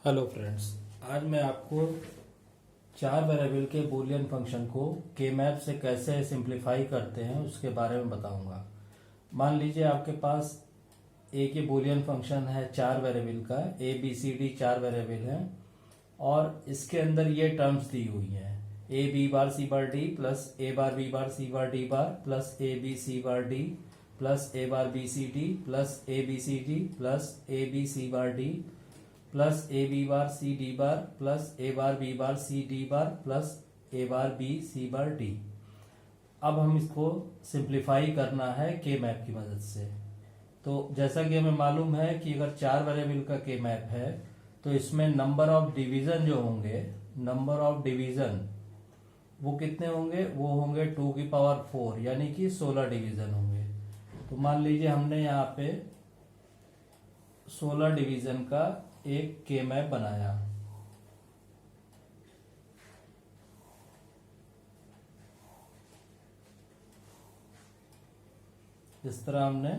Hello friends, आज मैं आपको चार वेरिएबल के बूलियन फंक्शन को के मैप से कैसे सिंप्लीफाई करते हैं उसके बारे में बताऊंगा। मान लीजिए आपके पास एक ये बूलियन फंक्शन है चार वेरिएबल का, ए बी सी डी चार वेरिएबल है और इसके अंदर ये टर्म्स दी हुई हैं A B bar C bar D plus A bar B bar C bar D bar plus A B C bar D plus A bar B C D plus A B C D plus A B C bar D plus A B bar C D bar plus A bar B bar C D bar plus A bar B C bar D. अब हम इसको simplify करना है के map की मदद से। तो जैसा कि हमें मालूम है कि अगर चार वेरिएबल का के मैप है तो इसमें नंबर ऑफ डिवीजन जो होंगे, नंबर ऑफ डिवीजन वो कितने होंगे? वो होंगे 2 की पावर 4 यानी कि 16 डिवीजन होंगे। तो मान लीजिए हमने यहाँ पे 16 डिवीजन का एक के मैप बनाया। इस तरह हमने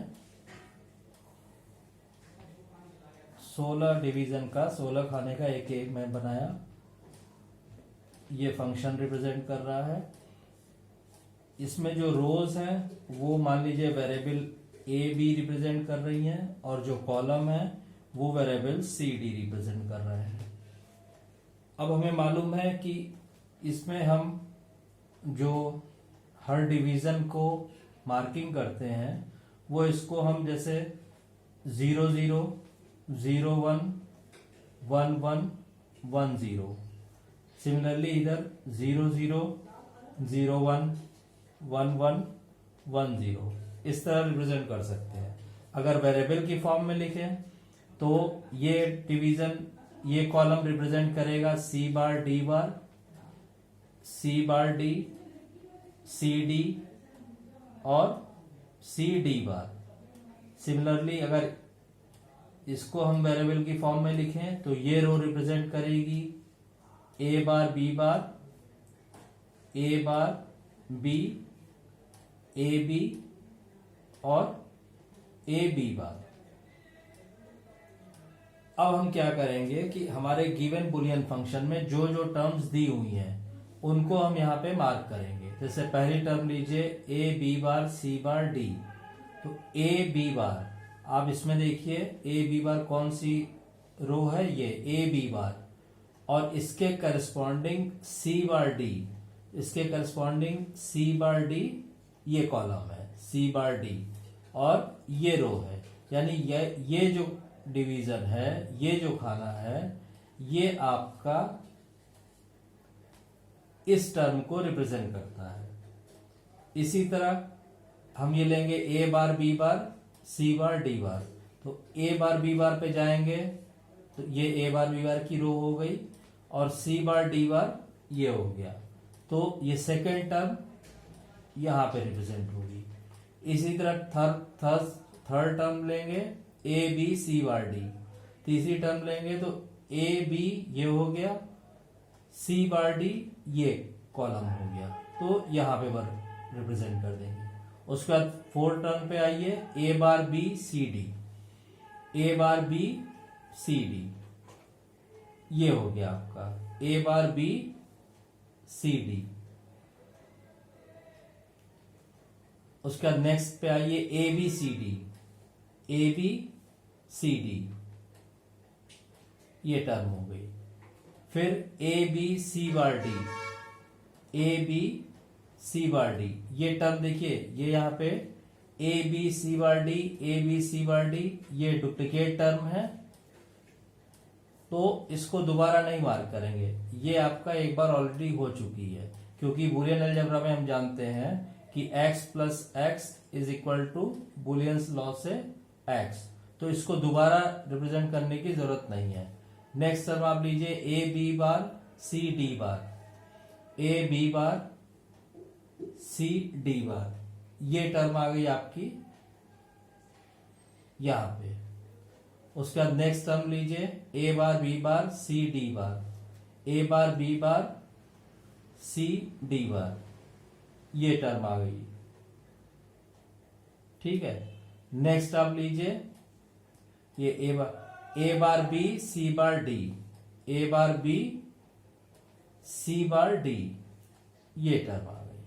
16 डिवीजन का 16 खाने का एक के मैप बनाया। ये फंक्शन रिप्रेजेंट कर रहा है। इसमें जो रोज हैं वो मान लीजिए वेरिएबल ए बी रिप्रेजेंट कर रही हैं और जो कॉलम है वो वेरिएबल सी डी रिप्रेजेंट कर रहे हैं। अब हमें मालूम है कि इसमें हम जो हर डिवीजन को मार्किंग करते हैं वो इसको हम जैसे 0 0 0 1 1 1 1 0, सिमिलरली इधर 0 0 0 1 1 1 1 0 इस तरह रिप्रेजेंट कर सकते हैं। अगर वेरिएबल की फॉर्म में लिखें तो ये डिवीजन, ये कॉलम रिप्रेजेंट करेगा सी बार डी बार, C bar D, C D और सी डी बार। सिमिलरली अगर इसको हम वेरिएबल की फॉर्म में लिखें तो ये रो रिप्रेजेंट करेगी A bar B bar, A bar B, A B और ए बी बार। अब हम क्या करेंगे कि हमारे गिवन बुलियन फंक्शन में जो जो टर्म्स दी हुई हैं उनको हम यहाँ पे मार्क करेंगे। जैसे पहली टर्म लीजिए A B bar C bar D, तो ए बी बार, आप इसमें देखिए ए बी बार कौन सी रो है? ये ए बी बार और इसके करस्पॉन्डिंग सी बार डी, इसके करस्पॉन्डिंग सी बार डी ये कॉलम है सी बार डी और ये रो है। यानी ये जो डिवीजन है, ये जो खाना है, ये आपका इस टर्म को रिप्रेजेंट करता है। इसी तरह हम ये लेंगे ए bar B bar C bar D बार, तो ए बार बी बार पे जाएंगे तो ये ए बार बी बार की रो हो गई और सी बार डी बार ये हो गया। तो ये सेकेंड टर्म यहां पे रिप्रेजेंट होगी। इसी तरह थर्ड टर्म लेंगे A B C bar D, तीसरी टर्म लेंगे तो ए बी ये हो गया, सी बार डी ये कॉलम हो गया, तो यहां पे रिप्रेजेंट कर देंगे। उसके बाद फोर्थ टर्म पे आइए ए बार बी सी डी, ए बार बी सी डी ये हो गया आपका ए बार बी सी डी। उसके बाद नेक्स्ट पे आइए A B C D, A B C D ये टर्म हो गई। फिर A B C bar D, A B C bar D ये टर्म देखिए, ये यहां पे A B C bar D, A B C bar D ये डुप्लीकेट टर्म है तो इसको दोबारा नहीं मार्क करेंगे। ये आपका एक बार ऑलरेडी हो चुकी है, क्योंकि बूलियन अलजेब्रा में हम जानते हैं कि x plus x is equal to Boolean's law से x, तो इसको दोबारा रिप्रेजेंट करने की जरूरत नहीं है। नेक्स्ट टर्म आप लीजिए A B bar C D bar, A B bar C D bar ये टर्म आ गई आपकी यहां पे। उसके बाद नेक्स्ट टर्म लीजिए A bar B bar C D bar, A bar B bar C D bar ये टर्म आ गई। ठीक है, नेक्स्ट आप लीजिए ये ए bar B C bar D, ए bar B C bar D, ये टर्म आ गई।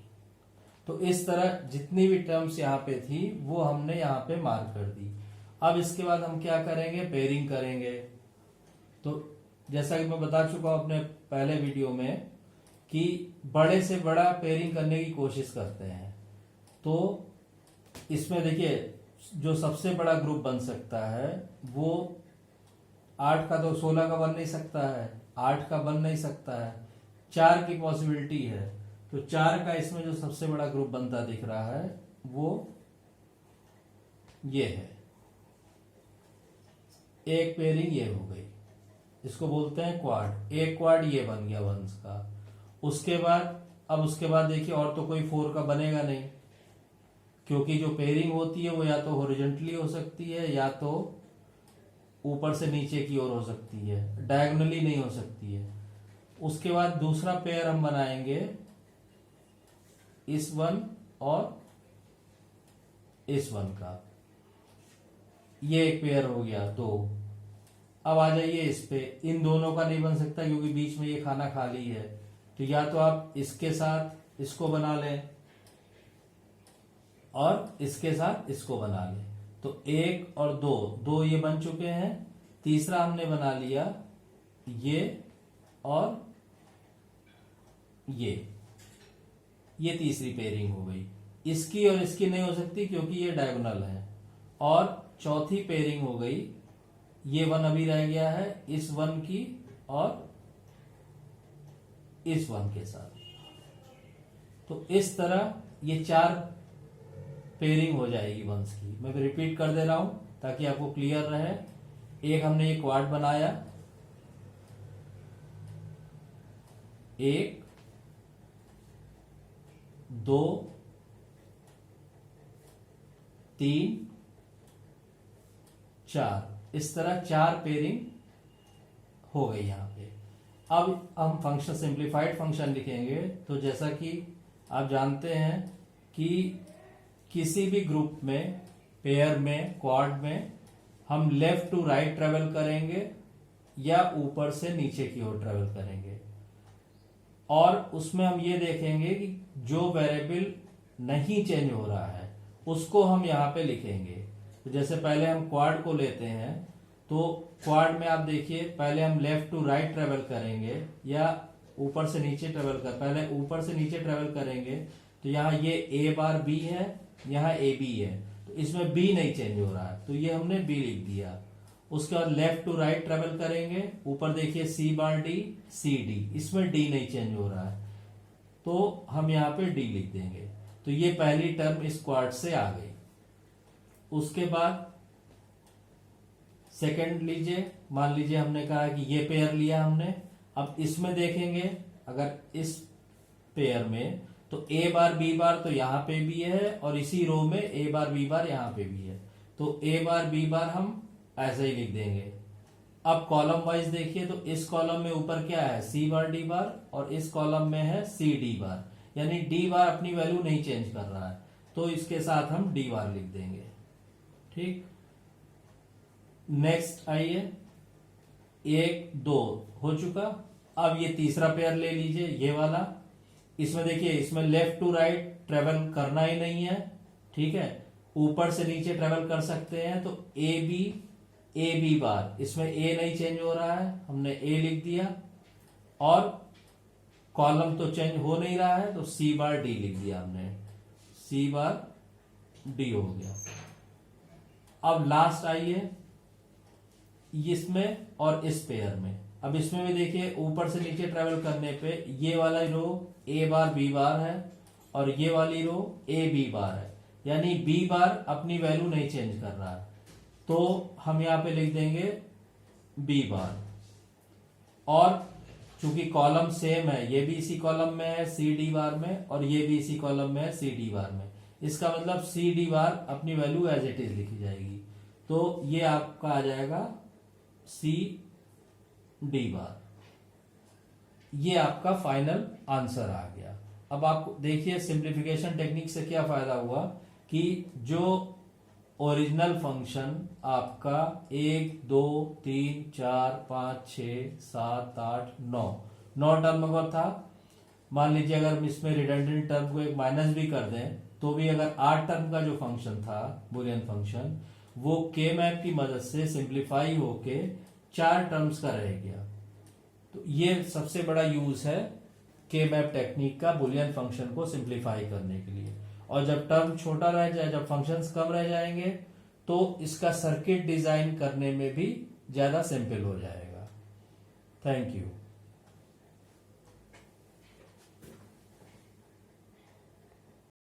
तो इस तरह जितनी भी टर्म्स यहां पे थी वो हमने यहां पे मार्क कर दी। अब इसके बाद हम क्या करेंगे, पेयरिंग करेंगे। तो जैसा कि मैं बता चुका हूं अपने पहले वीडियो में कि बड़े से बड़ा पेयरिंग करने की कोशिश करते हैं। तो इसमें देखिए जो सबसे बड़ा ग्रुप बन सकता है वो 8 का तो 16 का बन नहीं सकता है, 8 का बन नहीं सकता है, 4 की पॉसिबिलिटी है। तो 4 का इसमें जो सबसे बड़ा ग्रुप बनता दिख रहा है वो ये है। एक पेयरिंग ये हो गई, इसको बोलते हैं क्वाड। एक क्वाड ये बन गया वंस का। उसके बाद देखिए और तो कोई 4 का बनेगा नहीं, क्योंकि जो पेयरिंग होती है वो या तो हॉरिजॉन्टली हो सकती है या तो ऊपर से नीचे की ओर हो सकती है, डायगोनली नहीं हो सकती है। उसके बाद दूसरा पेयर हम बनाएंगे इस वन और इस वन का, ये एक पेयर हो गया। तो अब आ जाइए इस पे, इन दोनों का नहीं बन सकता क्योंकि बीच में ये खाना खाली है। तो या तो आप इसके साथ इसको बना लें और इसके साथ इसको बना लें। तो 1 और 2 ये बन चुके हैं। तीसरा हमने बना लिया ये और ये तीसरी पेयरिंग हो गई। इसकी और इसकी नहीं हो सकती क्योंकि ये डायगोनल है। और चौथी पेयरिंग हो गई, ये वन अभी रह गया है इस वन की और इस वन के साथ। तो इस तरह ये 4 पेयरिंग हो जाएगी वंस की। मैं रिपीट कर दे रहा हूं ताकि आपको क्लियर रहे। एक हमने ये क्वाड बनाया, 1 2 3 4, इस तरह 4 पेयरिंग हो गई यहां पे। अब हम फंक्शन सिंप्लीफाइड फंक्शन लिखेंगे। तो जैसा कि आप जानते हैं कि किसी भी ग्रुप में, पेयर में, क्वाड में हम लेफ्ट टू राइट ट्रेवल करेंगे या ऊपर से नीचे की ओर ट्रेवल करेंगे। और उसमें हम ये देखेंगे कि जो वेरिएबल नहीं चेंज हो रहा है उसको हम यहां पे लिखेंगे। तो जैसे पहले हम क्वाड को लेते हैं, तो क्वाड में आप देखिए पहले हम लेफ्ट टू राइट ट्रेवल करेंगे या ऊपर से नीचे ट्रेवल कर, पहले ऊपर से नीचे ट्रेवल करेंगे। तो यहाँ ये ए बार बी है, यहाँ ए बी है, तो इसमें बी नहीं चेंज हो रहा है तो ये हमने बी लिख दिया। उसके बाद लेफ्ट टू राइट ट्रेवल करेंगे, ऊपर देखिए सी बार डी सी डी, इसमें डी नहीं चेंज हो रहा है तो हम यहाँ पे डी लिख देंगे। तो ये पहली टर्म इस क्वाड से आ गई। उसके बाद सेकंड लीजिए, मान लीजिए हमने कहा कि ये पेयर लिया हमने। अब इसमें देखेंगे अगर इस पेयर में तो ए बार बी बार तो यहां पे भी है और इसी रो में ए बार बी बार यहां पे भी है। तो ए बार बी बार हम ऐसे ही लिख देंगे। अब कॉलम वाइज देखिए तो इस कॉलम में ऊपर क्या है, सी बार डी बार, और इस कॉलम में है सी डी बार, यानी डी बार अपनी वैल्यू नहीं चेंज कर रहा है तो इसके साथ हम डी बार लिख देंगे। ठीक, नेक्स्ट आइए, 1 2 हो चुका। अब ये तीसरा पेयर ले लीजिए, ये वाला। इसमें देखिए इसमें लेफ्ट टू राइट ट्रेवल करना ही नहीं है, ठीक है, ऊपर से नीचे ट्रेवल कर सकते हैं। तो ए बी बार, इसमें ए नहीं चेंज हो रहा है, हमने ए लिख दिया। और कॉलम तो चेंज हो नहीं रहा है तो सी बार डी लिख दिया हमने, सी बार डी हो गया। अब लास्ट आइए इसमें और इस पेयर में। अब इसमें भी देखिए ऊपर से नीचे ट्रेवल करने पे ये वाला रो ए बार बी बार है और ये वाली रो ए बी बार है, यानी बी बार अपनी वैल्यू नहीं चेंज कर रहा है तो हम यहां पे लिख देंगे बी बार। और चूंकि कॉलम सेम है, ये भी इसी कॉलम में है सी डी बार में और ये भी इसी कॉलम में है सी डी बार में, इसका मतलब सी डी बार अपनी वैल्यू एज इट इज लिखी जाएगी। तो ये आपका आ जाएगा सी डी बार। ये आपका फाइनल आंसर आ गया। अब आप देखिए सिंप्लीफिकेशन टेक्निक से क्या फायदा हुआ कि जो ओरिजिनल फंक्शन आपका 1 2 3 4 5 6 7 8 9 टर्म का था। मान लीजिए अगर इसमें रिडंडेंट टर्म को एक माइनस भी कर दें तो भी अगर 8 टर्म का जो फंक्शन था बुलियन फंक्शन, वो के मैप की मदद से सिंप्लीफाई होके 4 टर्म्स का रह गया। तो ये सबसे बड़ा यूज है के मैप टेक्निक का बुलियन फंक्शन को सिंप्लीफाई करने के लिए। और जब टर्म छोटा रह जाए, जब फंक्शंस कम रह जाएंगे, तो इसका सर्किट डिजाइन करने में भी ज्यादा सिंपल हो जाएगा। Thank you.